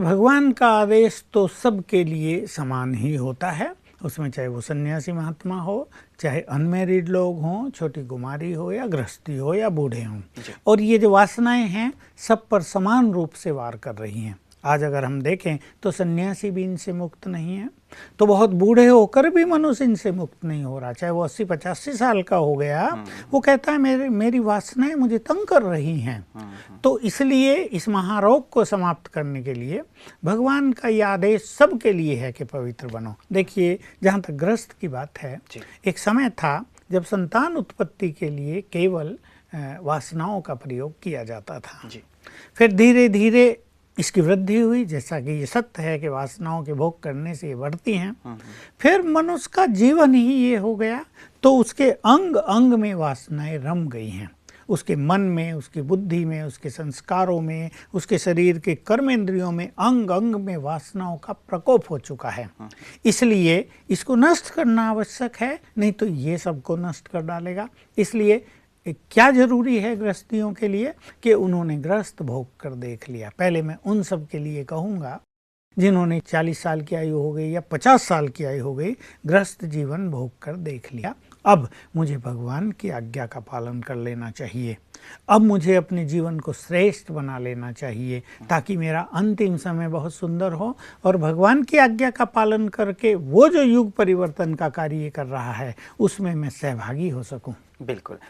भगवान का आदेश तो सबके लिए समान ही होता है। उसमें चाहे वो सन्यासी महात्मा हो, चाहे अनमैरिड लोग हों, छोटी कुमारी हो या गृहस्थी हो या बूढ़े हों, और ये जो वासनाएं हैं सब पर समान रूप से वार कर रही हैं। आज अगर हम देखें तो सन्यासी भी इनसे मुक्त नहीं है, तो बहुत बूढ़े होकर भी मनुष्य इनसे मुक्त नहीं हो रहा। चाहे वो 80-85 साल का हो गया, वो कहता है मेरी वासनाएं मुझे तंग कर रही हैं। तो इसलिए इस महारोग को समाप्त करने के लिए भगवान का यह आदेश सबके लिए है कि पवित्र बनो। देखिए, जहाँ तक गृहस्थ की बात है, एक समय था जब संतान उत्पत्ति के लिए केवल वासनाओं का प्रयोग किया जाता था। फिर धीरे धीरे इसकी वृद्धि हुई, जैसा कि ये सत्य है कि वासनाओं के भोग करने से ये बढ़ती हैं। फिर मनुष्य का जीवन ही ये हो गया, तो उसके अंग अंग में वासनाएं रम गई हैं। उसके मन में, उसकी बुद्धि में, उसके संस्कारों में, उसके शरीर के कर्मेंद्रियों में, अंग अंग में वासनाओं का प्रकोप हो चुका है। इसलिए इसको नष्ट करना आवश्यक है, नहीं तो ये सबको नष्ट कर डालेगा। इसलिए क्या जरूरी है गृहस्थियों के लिए कि उन्होंने गृहस्थ भोग कर देख लिया। पहले मैं उन सब के लिए कहूँगा जिन्होंने 40 साल की आयु हो गई या 50 साल की आयु हो गई, गृहस्थ जीवन भोग कर देख लिया। अब मुझे भगवान की आज्ञा का पालन कर लेना चाहिए। अब मुझे अपने जीवन को श्रेष्ठ बना लेना चाहिए, ताकि मेरा अंतिम समय बहुत सुंदर हो और भगवान की आज्ञा का पालन करके वो जो युग परिवर्तन का कार्य कर रहा है उसमें मैं सहभागी हो सकूं। बिल्कुल।